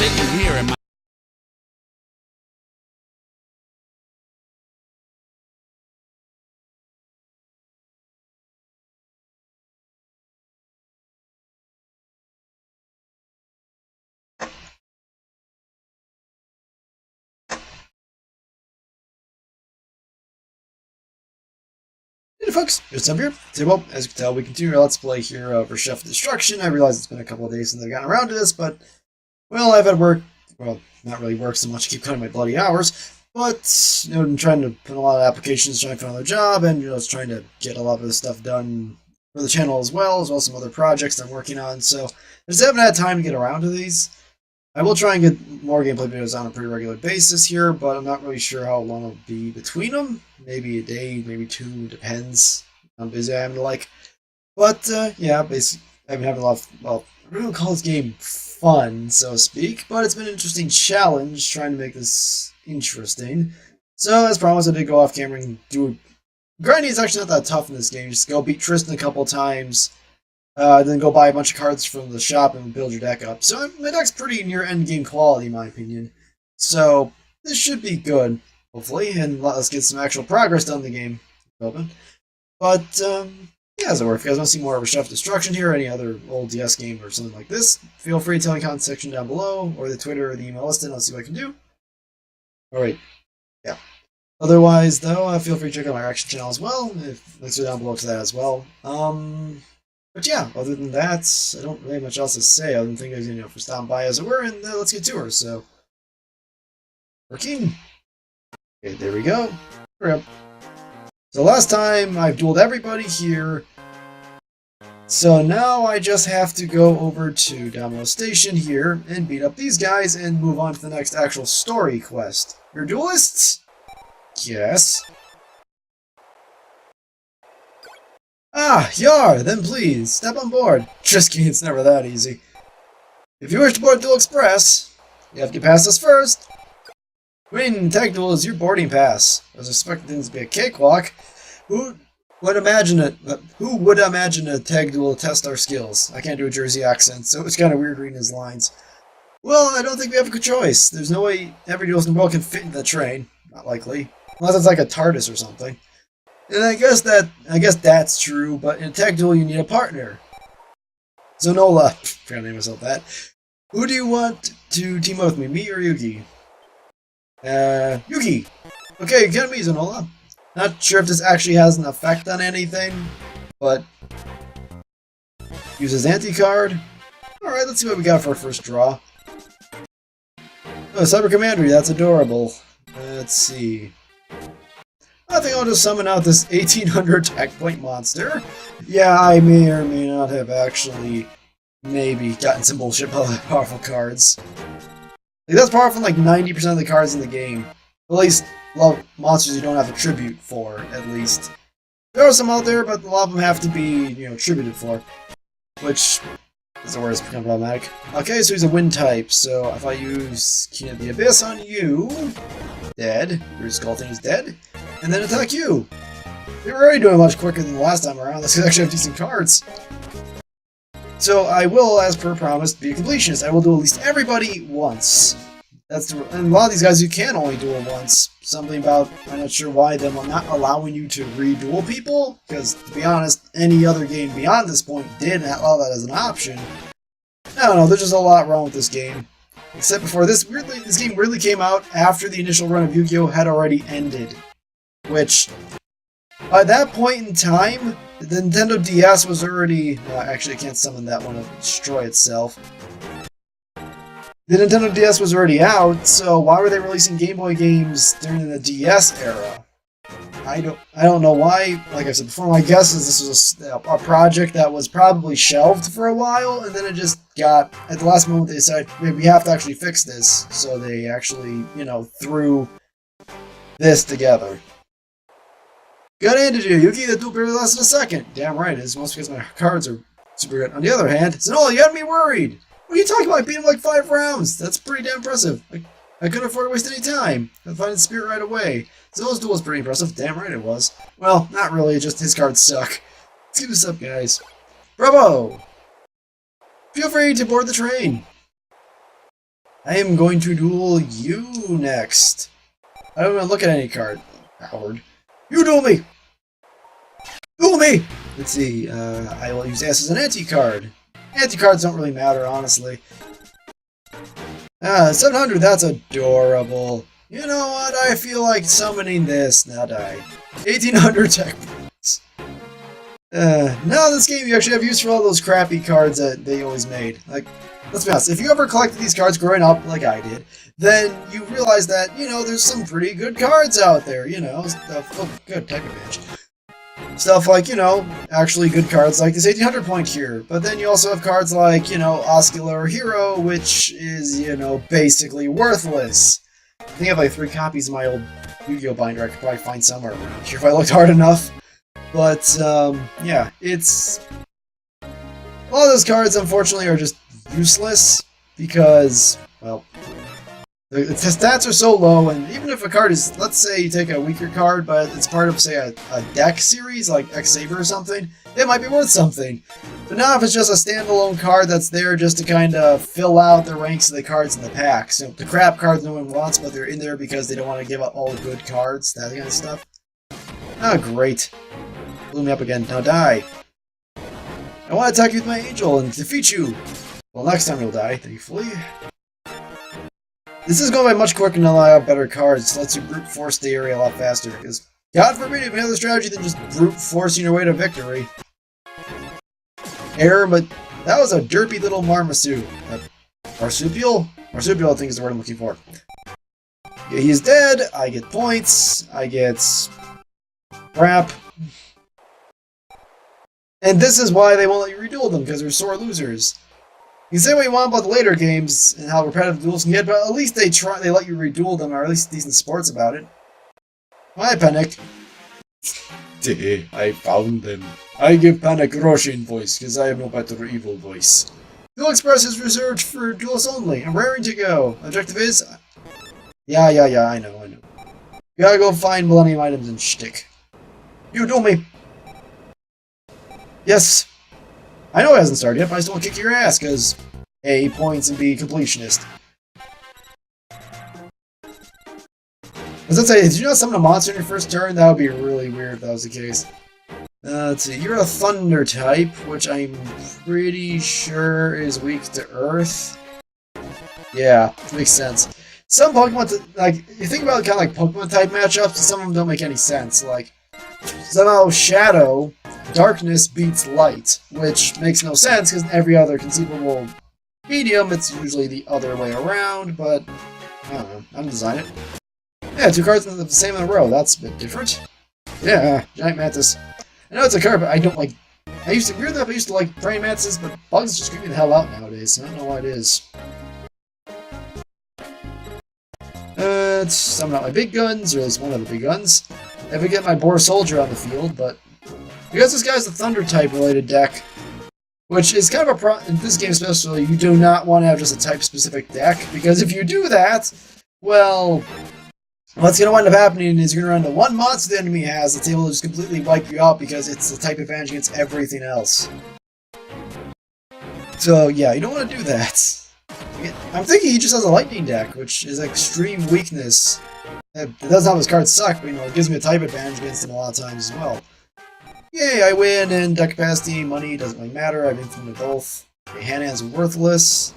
sitting here in my Hey folks, MajorStump here. So, well, as you can tell, we continue our Let's Play here of Reshef Destruction. I realize it's been a couple of days since I've gotten around to this, but, well, I've had work, well, not really work so much, keep cutting my bloody hours, but, I'm trying to put a lot of applications, trying to find another job, and, just trying to get a lot of this stuff done for the channel as well as some other projects I'm working on, so I just haven't had time to get around to these. I will try and get more gameplay videos on a pretty regular basis here, but I'm not really sure how long it'll be between them. Maybe a day, maybe two, depends how busy I am to like. But, yeah, basically, I've been having a lot of, well, I don't call this game fun, so to speak, but it's been an interesting challenge trying to make this interesting. So, as promised, I did go off camera and do... Grinding is actually not that tough in this game. Just go beat Tristan a couple times, then go buy a bunch of cards from the shop and build your deck up. So my deck's pretty near endgame quality, in my opinion. So this should be good, hopefully, and let us get some actual progress done in the game. But, yeah, as it were, if you guys want to see more of Reshef Destruction here, or any other old DS game or something like this, feel free to tell me in the comment section down below, or the Twitter or the email listed, and I'll see what I can do. Alright, yeah. Otherwise, though, feel free to check out my reaction channel as well. Links are down below to that as well. But yeah, other than that, I don't really have much else to say other than thank you guys for stopping by as it were, and let's get to her. So, working. Okay, there we go. Hurry up. So last time I dueled everybody here, so now I just have to go over to Domino Station here and beat up these guys and move on to the next actual story quest. You're duelists? Yes. Ah, Yar, then please, step on board. Just kidding, it's never that easy. If you wish to board Duel Express, you have to get past us first. Winning Tag Duel is your boarding pass. I was expecting things to be a cakewalk. Who would imagine a tag duel to test our skills? I can't do a Jersey accent, so it's kind of weird reading his lines. Well, I don't think we have a good choice. There's no way every duelist in the world can fit into the train. Not likely. Unless it's like a TARDIS or something. And I guess that's true, but in a tag duel you need a partner. Zonola, forgot to name myself that. Who do you want to team up with me or Yugi? Yugi! Okay, get me, Zonola. Not sure if this actually has an effect on anything, but... Use his anti-card. Alright, let's see what we got for our first draw. Oh, Cyber Commander, that's adorable. Let's see. I think I'll just summon out this 1800 attack point monster. Yeah, I may or may not have actually maybe gotten some bullshit powerful cards. Like, that's powerful like 90% of the cards in the game. At least monsters you don't have a tribute for, at least. There are some out there, but a lot of them have to be, tributed for. Which is the worst, kind of problematic. Okay, so he's a wind type, so if I use Keen of the Abyss on you, dead. Your Skull thing is dead. And then attack you! They were already doing much quicker than the last time around. Let's actually have decent cards. So I will, as per promise, be a completionist. I will duel at least everybody once. And a lot of these guys you can only duel once. Something about, I'm not sure why, them not allowing you to re-duel people. Because, to be honest, any other game beyond this point did allow that as an option. I don't know, there's just a lot wrong with this game. Except before this, weirdly, this game weirdly came out after the initial run of Yu-Gi-Oh! Had already ended. Which, by that point in time, the Nintendo DS was already... actually, I can't summon that one to destroy itself. The Nintendo DS was already out, so why were they releasing Game Boy games during the DS era? I don't know why. Like I said before, my guess is this was a project that was probably shelved for a while, and then it just got... At the last moment, they decided, we have to actually fix this. So they actually, threw this together. Good hand to you, Yuki. That duel barely lasted a second. Damn right it is. Mostly because my cards are super good. On the other hand, Zanola, you had me worried. What are you talking about? I beat him like 5 rounds. That's pretty damn impressive. I couldn't afford to waste any time. I found his spirit right away. Zanola's duel was pretty impressive. Damn right it was. Well, not really. Just his cards suck. Let's give this up, guys. Bravo! Feel free to board the train. I am going to duel you next. I don't want to look at any card. Howard. You duel me! Duel me! Let's see, I will use S as an anti-card. Anti-cards don't really matter, honestly. 700, that's adorable. You know what, I feel like summoning this. Now die. 1800 tech points. Now in this game you actually have use for all those crappy cards that they always made. Like, let's be honest, if you ever collected these cards growing up, like I did, then you realize that, you know, there's some pretty good cards out there, you know, stuff, oh, good, tech advantage. Stuff like, you know, actually good cards like this 1800 point cure, but then you also have cards like, you know, Oscular Hero, which is, you know, basically worthless. I think I have like 3 copies of my old Yu-Gi-Oh binder I could probably find somewhere around here if I looked hard enough. But, yeah, it's... a lot of those cards, unfortunately, are just useless, because, well, the stats are so low, and even if a card is, let's say you take a weaker card, but it's part of, say, a deck series, like X-Saber or something, it might be worth something. But now if it's just a standalone card that's there just to kind of fill out the ranks of the cards in the pack, so the crap cards no one wants, but they're in there because they don't want to give up all the good cards, that kind of stuff. Ah, great. Blew me up again. Now die. I want to attack you with my angel and defeat you. Well, next time you'll die, thankfully. This is going by much quicker and allow out better cards. It lets you brute force the area a lot faster, because God forbid you have another strategy than just brute forcing your way to victory. Error, but that was a derpy little marsupial. Marsupial? Marsupial, I think is the word I'm looking for. Yeah, he's dead. I get points. I get crap. And this is why they won't let you reduel them, because they're sore losers. You can say what you want about the later games and how repetitive duels can get, but at least they let you reduel them, or at least decent sports about it. Hi, Panik. I found them. I give Panik Roshin voice, because I have no better evil voice. Duel Express is reserved for duels only. I'm raring to go. Objective is... Yeah, I know. You gotta go find Millennium items and shtick. You duel me! Yes! I know it hasn't started yet, but I still want to kick your ass, because A, points, and B, completionist. As I'd say, did you not summon a monster in your first turn? That would be really weird if that was the case. Let's see, you're a Thunder type, which I'm pretty sure is weak to Earth. Yeah, makes sense. Some Pokemon, like, you think about kind of like Pokemon type matchups, some of them don't make any sense. Like, somehow Shadow, Darkness beats Light, which makes no sense because in every other conceivable medium, it's usually the other way around, but I don't know, I'm designing it. Yeah, 2 cards in the same in a row, that's a bit different. Yeah, Giant Mantis. I know it's a card, but I don't like... Weird enough, I used to like praying mantises, but bugs just creep me the hell out nowadays, I don't know why it is. Let's summon out my big guns, or at least one of the big guns. If I get my Boar Soldier on the field, but... because this guy's a Thunder type related deck, which is kind of a problem in this game especially, you do not want to have just a type specific deck, because if you do that, well, what's going to wind up happening is you're going to run into one monster the enemy has that's able to just completely wipe you out because it's the type advantage against everything else. So yeah, you don't want to do that. I'm thinking he just has a lightning deck, which is extreme weakness. It doesn't have his cards suck, but you know, it gives me a type advantage against him a lot of times as well. Yay, I win, and deck capacity, money, doesn't really matter, I've implemented both. Okay, Hand-Hand's worthless.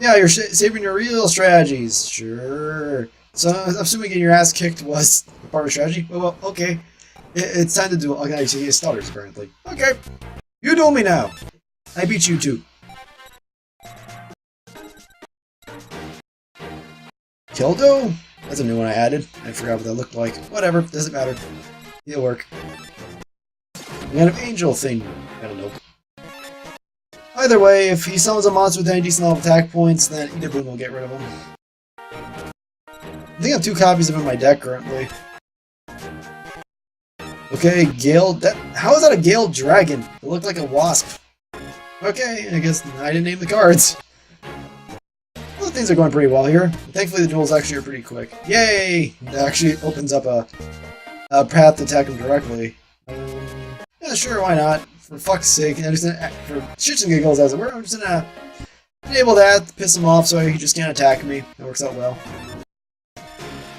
Yeah, you're saving your real strategies, sure. So, I'm assuming getting your ass kicked was part of the strategy? Well, okay. It's time to do it. Okay, so he has stutters, apparently. Okay, you duel me now. I beat you too. Kildo? That's a new one I added. I forgot what that looked like. Whatever, doesn't matter. It'll work. We got an angel thing. I don't know. Either way, if he summons a monster with any decent level attack points, then either boom will get rid of him. I think I have 2 copies of him in my deck currently. Okay, Gale. How is that a Gale Dragon? It looked like a wasp. Okay, I guess I didn't name the cards. Well, things are going pretty well here. Thankfully, the duels actually are pretty quick. Yay! It actually opens up a path to attack him directly. Yeah, sure, why not? For fuck's sake, I'm just gonna, for shits and giggles, as it were, I'm just gonna Enable that to piss him off so he just can't attack me. That works out well.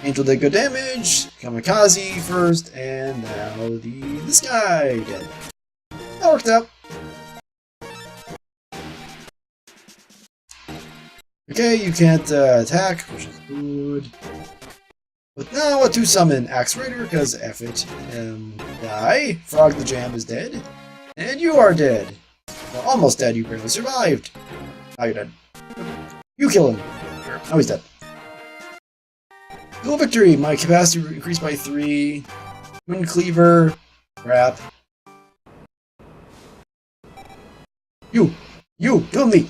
Angel did good damage. Kamikaze first, and now this guy dead. That worked out. Okay, you can't attack, which is good. But now what to summon Axe Raider, because F it. Die. Frog the Jam is dead. And you are dead. Well, almost dead, you barely survived. Now you're dead. You kill him. Now he's dead. Dual victory! My capacity increased by 3. Twin Cleaver. Crap. You! Kill me!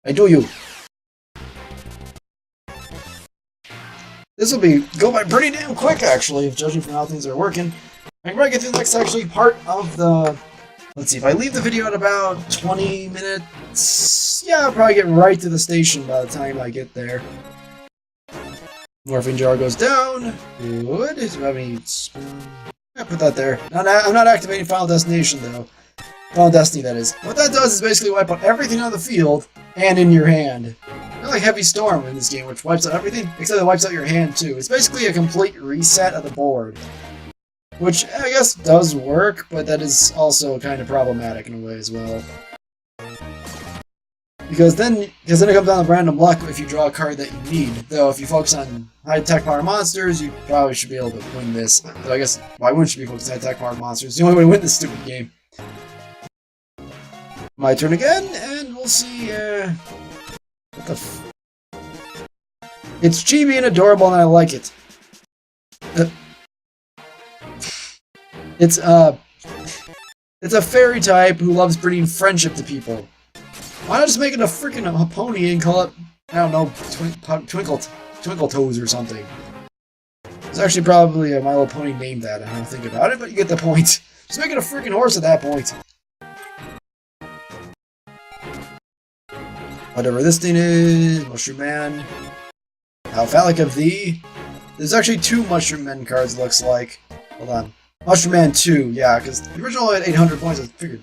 I do you! This will go by pretty damn quick, actually, if judging from how things are working. I can probably get through the next actually part of the... Let's see, if I leave the video at about 20 minutes... Yeah, I'll probably get right to the station by the time I get there. Morphing jar goes down. Good. Do I have any... Yeah, put that there. I'm not activating Final Destination, though. Final Destiny, that is. What that does is basically wipe out everything on the field and in your hand. Kind of like Heavy Storm in this game, which wipes out everything, except it wipes out your hand, too. It's basically a complete reset of the board. Which, I guess, does work, but that is also kind of problematic in a way as well. Because then it comes down to random luck if you draw a card that you need. Though, if you focus on high-attack power monsters, you probably should be able to win this. Though I guess, why wouldn't you be focused on high-attack power monsters? It's the only way to win this stupid game. My turn again, and we'll see, what the f... It's chibi and adorable, and I like it. It's a fairy type who loves bringing friendship to people. Why not just make it a freaking pony and call it, I don't know, Twinkle Toes or something? There's actually probably a My Little Pony named that, I don't think about it, but you get the point. Just make it a freaking horse at that point. Whatever this thing is, Mushroom Man. How phallic of thee. There's actually 2 Mushroom Men cards, looks like. Hold on. Mushroom Man 2, yeah, because the original had 800 points, I figured.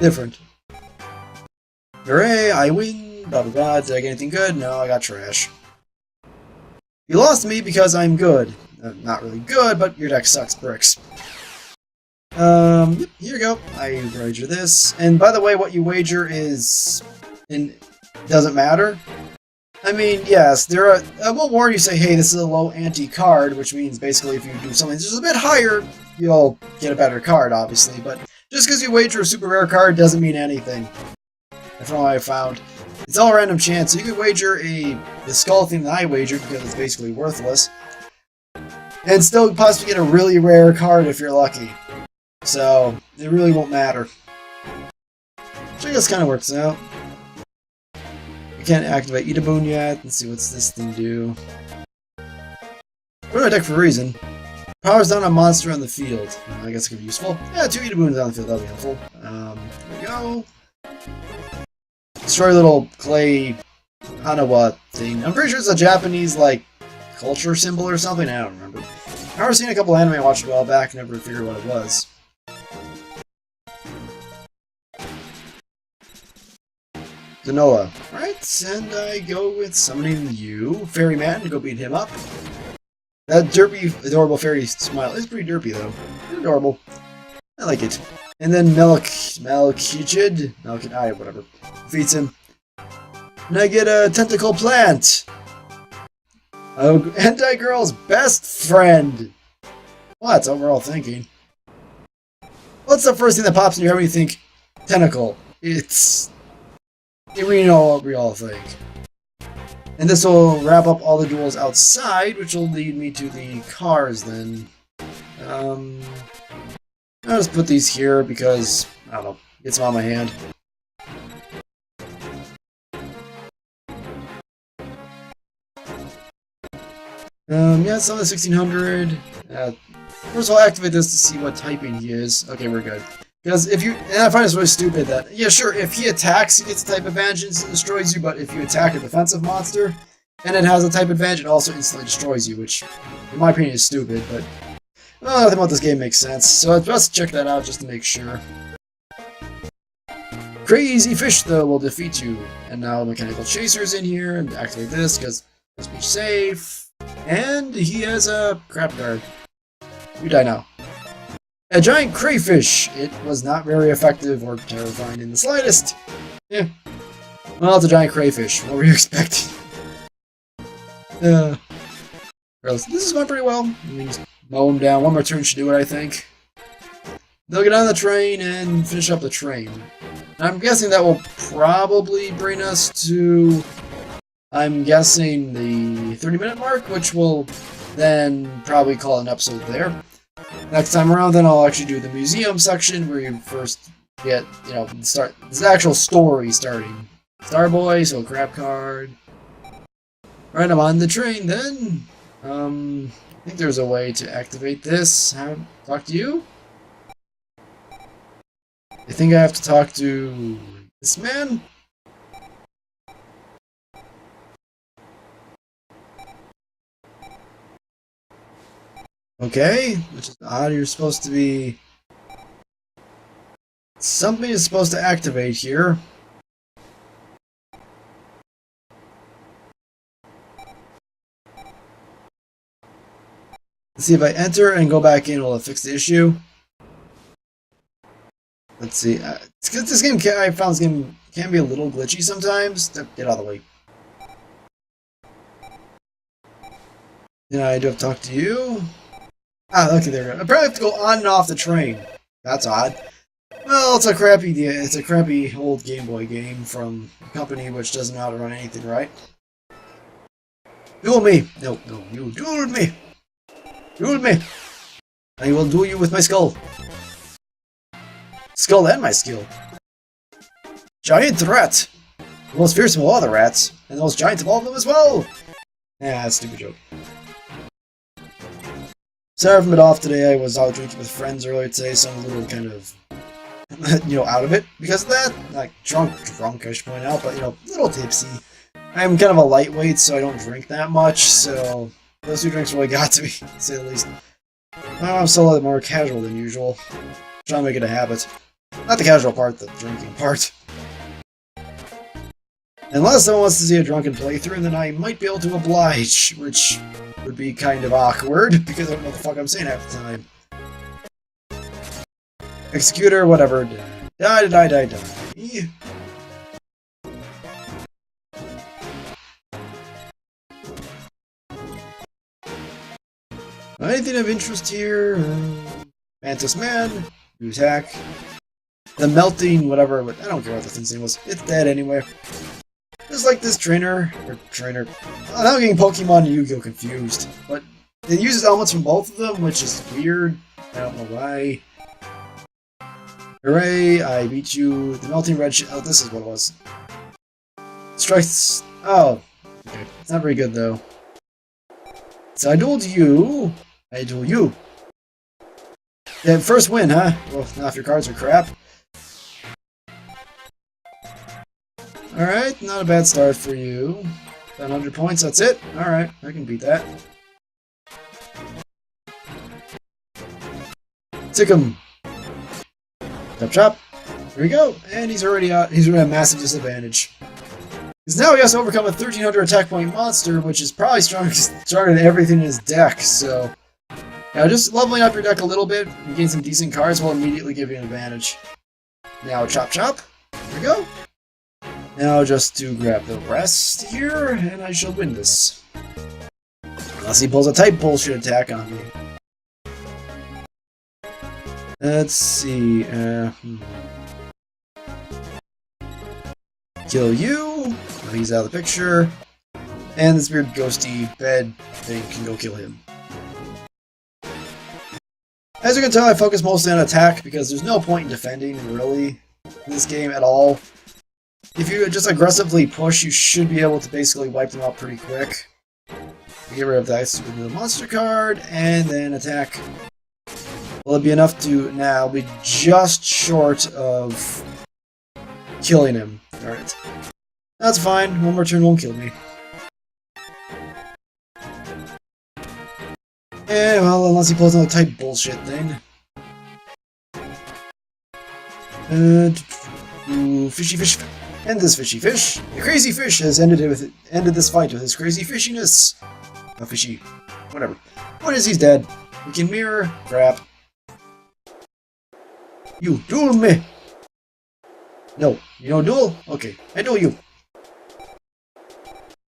Different. Hooray, I win, blah blah blah. Did I get anything good? No, I got trash. You lost me because I'm good. Not really good, but your deck sucks bricks. Here you go. I wager this. And by the way, what you wager is... doesn't matter. I mean, yes, I will warn you, say, hey, this is a low ante card, which means basically if you do something just a bit higher, you'll get a better card, obviously, but just because you wager a super rare card doesn't mean anything. That's all I found. It's all random chance, so you could wager the skull thing that I wagered, because it's basically worthless, and still possibly get a really rare card if you're lucky. So, it really won't matter. Which I guess kind of works out. Can't activate Edaboon yet. Let's see, what's this thing do? Put my deck for a reason. Powers down a monster on the field. I guess it could be useful. Yeah, 2 Edaboons on the field, that'll be helpful. There we go. Destroy little clay Hanawa thing. I'm pretty sure it's a Japanese, like, culture symbol or something. I don't remember. I remember seeing a couple anime I watched a while back, never figured what it was. Noah. Alright, and I go with summoning you, Fairyman, to go beat him up. That derpy, adorable fairy smile is pretty derpy, though. They're adorable. I like it. And then Malkijid, whatever, defeats him. And I get a tentacle plant! Oh, Anti-Girl's best friend! Well, that's overall thinking. What's the first thing that pops in your head when you think tentacle? We know what we all think. And this will wrap up all the duels outside, which will lead me to the cars then. I'll just put these here because, I don't know, get some on my hand. Yeah, some of the 1600. First I'll activate this to see what typing he is. Okay, we're good. Because if you, and I find this really stupid that, yeah sure, if he attacks, he gets a type advantage and destroys you, but if you attack a defensive monster, and it has a type advantage, it also instantly destroys you, which, in my opinion, is stupid, but, well, nothing about this game makes sense, so let's check that out just to make sure. Crazy fish, though, will defeat you. And now Mechanical Chaser's in here, and activate this, because must be safe. And he has a crap guard. You die now. A giant crayfish! It was not very effective or terrifying in the slightest. Yeah. Well, it's a giant crayfish. What were you expecting? This is going pretty well. I mean, just mow him down. One more turn should do it, I think. They'll get on the train and finish up the train. I'm guessing that will probably bring us to, I'm guessing, the 30-minute mark, which will then probably call an episode there. Next time around, then I'll actually do the museum section where you first get, start this actual story starting. Starboy, so crap card. Right, I'm on the train then. I think there's a way to activate this. Talk to you? I think I have to talk to this man? Okay, which is odd. You're supposed to be... Something is supposed to activate here. Let's see if I enter and go back in, will it fix the issue? Let's see. This game, I found this game can be a little glitchy sometimes. Get out of the way. Yeah, I do have to talk to you. Ah, okay, there we go. I probably have to go on and off the train. That's odd. Well, it's a crappy old Game Boy game from a company which doesn't know how to run anything right. Duel me! No, you dueled me! Duel me! I will duel you with my skull. Skull and my skill. Giant rat! The most fearsome of all the rats, and the most giant of all of them as well! Yeah, that's a stupid joke. Sorry from it off today. I was out drinking with friends earlier today, so I'm a little kind of, out of it because of that. Like, drunk, I should point out, but, a little tipsy. I'm kind of a lightweight, so I don't drink that much, so those 2 drinks really got to me, to say the least. I'm still a little more casual than usual. Trying to make it a habit. Not the casual part, the drinking part. Unless someone wants to see a drunken playthrough, then I might be able to oblige, which would be kind of awkward, because I don't know what the fuck I'm saying half the time. Executor, whatever. Die. Anything of interest here? Mantis Man, new attack. The melting, whatever, I don't care what the thing's name was. It's dead anyway. Just like this trainer. I'm now getting Pokemon and Yu-Gi-Oh! Confused. But it uses elements from both of them, which is weird. I don't know why. Hooray, I beat you. The melting red shit. Oh, this is what it was. Strikes. Oh. Okay. It's not very good, though. So I dueled you. I duel you. Yeah, first win, huh? Well, now if your cards are crap. Alright, not a bad start for you. 100 points, that's it? Alright, I can beat that. Tick him. Chop. Here we go. And he's already out. He's at a massive disadvantage. Because now he has to overcome a 1300 attack point monster, which is probably stronger than everything in his deck, so... Now, just leveling up your deck a little bit and getting some decent cards will immediately give you an advantage. Now, chop. Here we go. Now, just to grab the rest here, and I shall win this. Unless he pulls a type bullshit attack on me. Let's see. Kill you. Oh, he's out of the picture. And this weird ghosty bed thing can go kill him. As you can tell, I focus mostly on attack because there's no point in defending, really, in this game at all. If you just aggressively push, you should be able to basically wipe them out pretty quick. Get rid of that stupid little monster card, and then attack. Will it be enough to... Nah, I'll be just short of killing him. Alright. That's fine. One more turn won't kill me. Yeah, well, unless he pulls another type bullshit thing. Ooh, fishy fish. End this fishy fish. The crazy fish has ended this fight with his crazy fishiness. A fishy. Whatever. Point is, he's dead. We can mirror. Crap. You duel me! No, you don't duel? Okay, I duel you.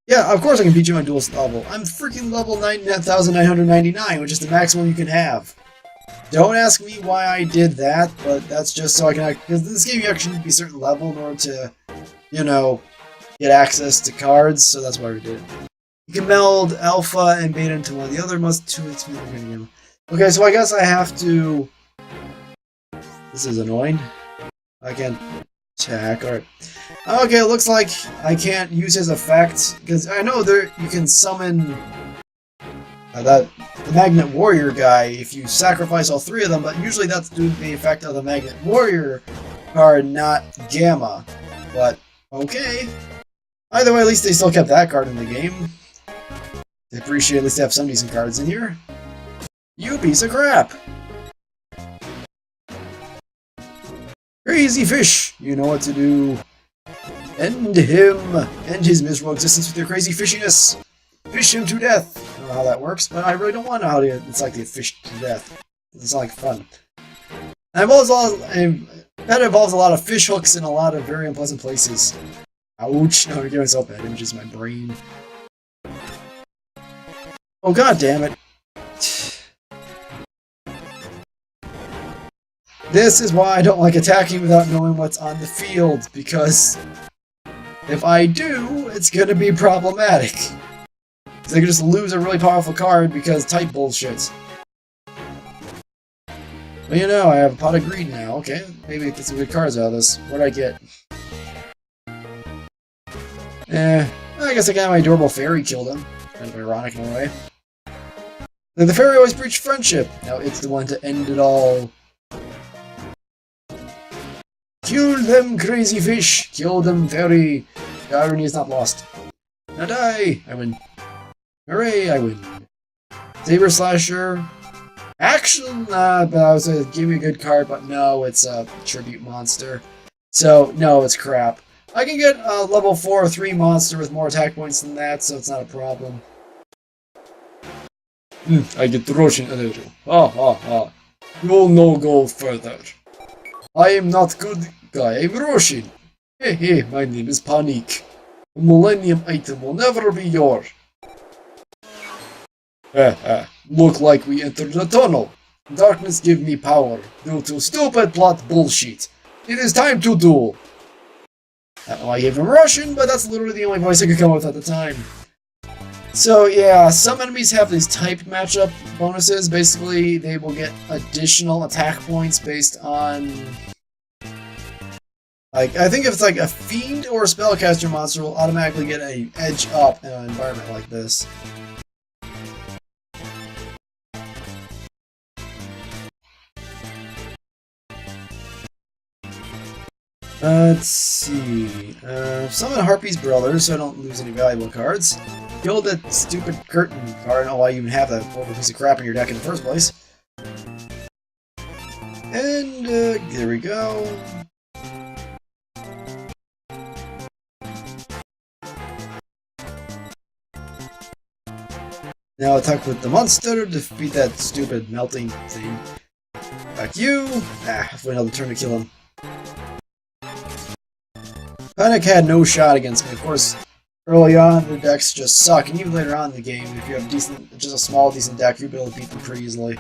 Yeah, of course I can beat you on duelist level. I'm freaking level 9,999, which is the maximum you can have. Don't ask me why I did that, but that's just so I can... Because this game you actually need to be a certain level in order to, you know, get access to cards, so that's why we did it. You can meld Alpha and Beta into one. The other must... Okay, so I guess I have to... This is annoying. I can't attack. Alright. Okay, it looks like I can't use his effect, because I know there you can summon the Magnet Warrior guy if you sacrifice all three of them, but usually that's due to the effect of the Magnet Warrior card, not Gamma. But, okay. Either way, at least they still kept that card in the game. I appreciate at least they have some decent cards in here. You piece of crap! Crazy fish! You know what to do. End him! End his miserable existence with your crazy fishiness! Fish him to death! I don't know how that works, but I really don't want to know how it's like to get fished to death. It's not like fun. And that involves a lot of fish hooks in a lot of very unpleasant places. Ouch! No, I'm giving myself bad images in my brain. Oh god damn it! This is why I don't like attacking without knowing what's on the field, because if I do, it's gonna be problematic. Because I could just lose a really powerful card because type bullshit. But you know, I have a pot of greed now. Okay, maybe get some good cards out of this. What'd I get? I guess I got my adorable fairy killed him. Kind of ironic in a way. The fairy always preached friendship. Now it's the one to end it all. Kill them, crazy fish! Kill them, fairy! The irony is not lost. Now die! I win. Hooray, I win. Saber Slasher. Action! But I was gonna give me a good card, but no, it's a tribute monster. So, no, it's crap. I can get a level 4 or 3 monster with more attack points than that, so it's not a problem. I get Roshin a little. You'll no go further. I am not good guy, I'm Roshin. Hey, my name is Panik. A millennium item will never be yours. Look like we entered the tunnel. Darkness give me power due to stupid plot bullshit. It is time to duel. I gave him Russian, but that's literally the only voice I could come up with at the time. So yeah, some enemies have these type matchup bonuses. Basically, they will get additional attack points based on... Like, I think if it's like a fiend or a spellcaster monster will automatically get an edge up in an environment like this. Let's see. Summon Harpy's brother so I don't lose any valuable cards. Kill that stupid curtain card. I don't know why you even have that horrible piece of crap in your deck in the first place. And there we go. Now attack with the monster to defeat that stupid melting thing. Back you! Wait another turn to kill him. Panik had no shot against me. Of course, early on the decks just suck, and even later on in the game, if you have just a small, decent deck, you'll be able to beat them pretty easily.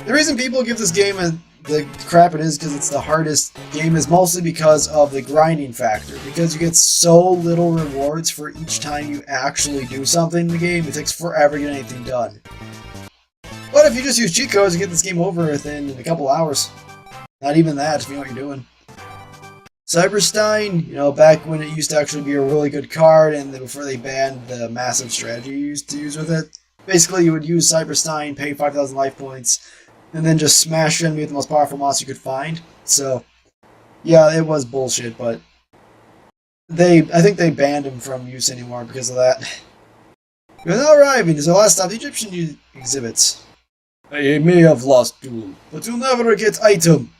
The reason people give this game the crap it is because it's the hardest game is mostly because of the grinding factor. Because you get so little rewards for each time you actually do something in the game, it takes forever to get anything done. But if you just use cheat codes, you get this game over within a couple hours. Not even that, if you know what you're doing. Cyberstein, you know, back when it used to actually be a really good card, and before they banned the massive strategy you used to use with it. Basically, you would use Cyberstein, pay 5,000 life points, and then just smash your enemy with the most powerful monster you could find. So, yeah, it was bullshit, but I think they banned him from use anymore because of that. You're now arriving is the last stop the Egyptian exhibits. I may have lost duel, but you'll never get item.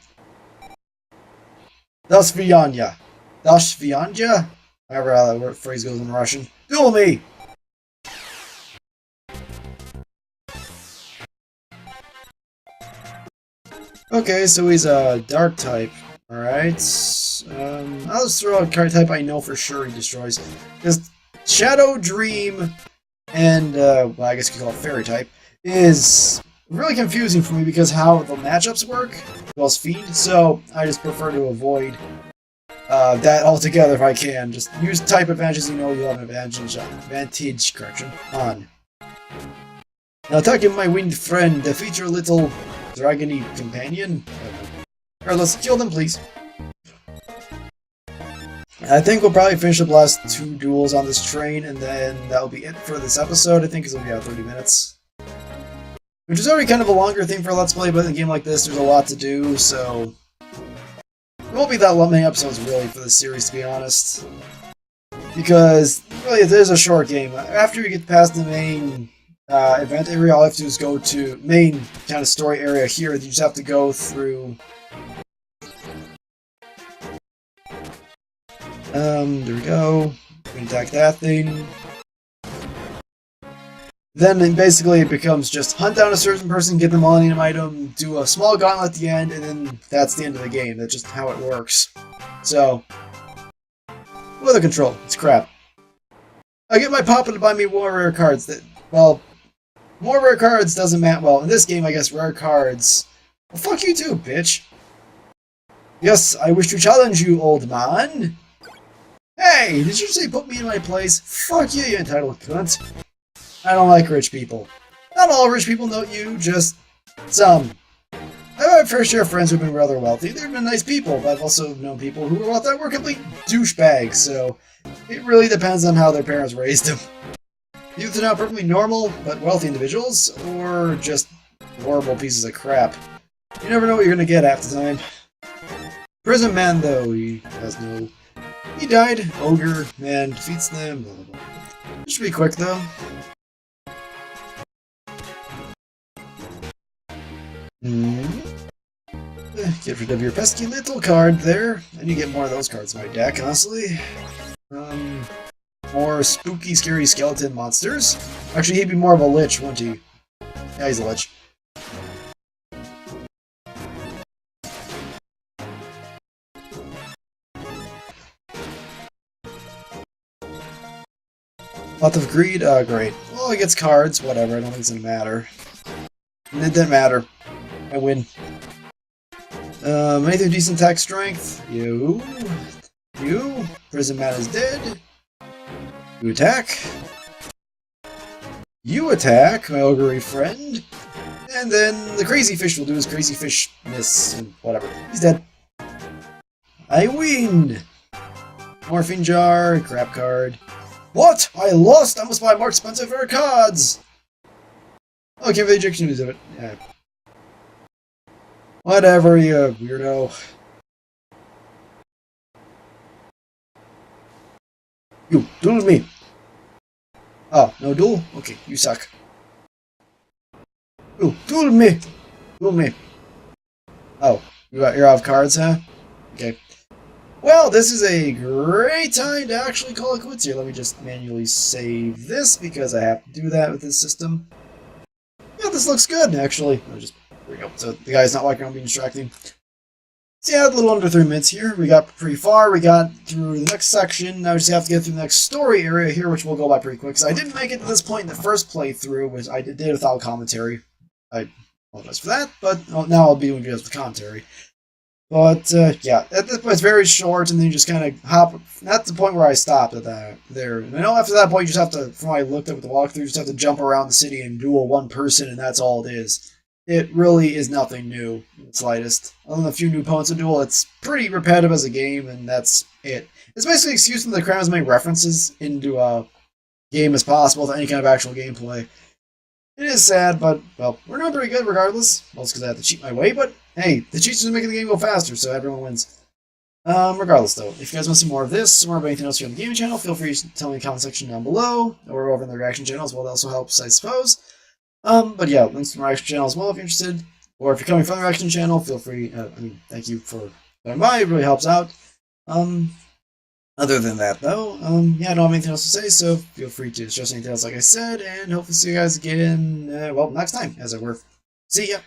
Dasvianya. Dasvianya? However how that phrase goes in Russian. Duel me! Okay, so he's a dark type. Alright. I'll just throw a card type I know for sure he destroys. Because Shadow Dream and, well, I guess you could call it Fairy type, is really confusing for me because how the matchups work, as well as feed, so I just prefer to avoid that altogether if I can. Just use type advantages you know you have an advantage correction on. Now attacking my winged friend, defeat your little dragony companion. Alright, let's kill them, please. I think we'll probably finish the last 2 duels on this train, and then that'll be it for this episode. I think it's only 30 minutes. Which is already kind of a longer thing for a Let's Play, but in a game like this, there's a lot to do, so... There won't be that many episodes, really, for this series, to be honest. Because, really, it is a short game. After you get past the main event area, all you have to do is go to main kind of story area here. You just have to go through... there we go. We can attack that thing. Then basically it becomes just hunt down a certain person, get the Millennium item, do a small gauntlet at the end, and then that's the end of the game. That's just how it works. So, weather control. It's crap. I get my papa to buy me more rare cards. That, well, more rare cards doesn't matter. Well, in this game, I guess rare cards. Well, fuck you too, bitch. Yes, I wish to challenge you, old man. Hey, did you say put me in my place? Fuck you, you entitled cunt. I don't like rich people. Not all rich people know you, just some. I've had a fair share of friends who've been rather wealthy. They've been nice people, but I've also known people who were complete douchebags, so it really depends on how their parents raised them. Either they're not perfectly normal, but wealthy individuals, or just horrible pieces of crap. You never know what you're gonna get half the time. Prison Man, though, he has no... He died. Ogre Man defeats them. Blah, blah, blah. This should be quick, though. Get rid of your pesky little card there. And you get more of those cards in my deck, honestly. More spooky, scary skeleton monsters. Actually, he'd be more of a lich, wouldn't he? Yeah, he's a lich. Lot of greed? Great. Well, he gets cards, whatever, I don't think it's gonna matter. And it didn't matter. I win. Anything with decent attack strength? You. Prison Man is dead. You attack. You attack, my ogre friend. And then the crazy fish will do his crazy fishness and whatever. He's dead. I win! Morphine jar, crap card. What? I lost! I must buy more expensive rare cards! Okay, for the ejection news of it. Yeah. Whatever, you weirdo. You, duel with me! Oh, no duel? Okay, you suck. Ooh, duel with me! Duel with me. Oh, you're out of cards, huh? Okay. Well, this is a great time to actually call it quits here. Let me just manually save this because I have to do that with this system. Yeah, this looks good, actually. There we go. So the guy's not walking around being distracting. So yeah, a little under 3 minutes here. We got pretty far. We got through the next section. Now we just have to get through the next story area here, which will go by pretty quick. So I didn't make it to this point in the first playthrough, which I did without commentary. I apologize for that, but now I'll be doing videos with commentary. But, yeah, at this point it's very short, and then you just kind of hop... That's the point where I stopped at that, there. And I know after that point you just have to, from what I looked at with the walkthrough, you just have to jump around the city and duel one person, and that's all it is. It really is nothing new, in the slightest. Other than a few new opponents to duel, it's pretty repetitive as a game, and that's it. It's basically an excuse for the crowd as many references into a game as possible to any kind of actual gameplay. It is sad, but, well, we're doing pretty good regardless. Well, it's because I have to cheat my way, but hey, the cheats are making the game go faster, so everyone wins. Regardless, though, if you guys want to see more of this, or anything else here on the gaming channel, feel free to tell me in the comment section down below, or over in the reaction channel as well. That also helps, I suppose. But yeah, links to my reaction channel as well if you're interested. Or if you're coming from the reaction channel, feel free, thank you for But by, it really helps out. Other than that, though, yeah, I don't have anything else to say, so feel free to discuss anything else, like I said, and hopefully see you guys again, well, next time, as it were. See ya!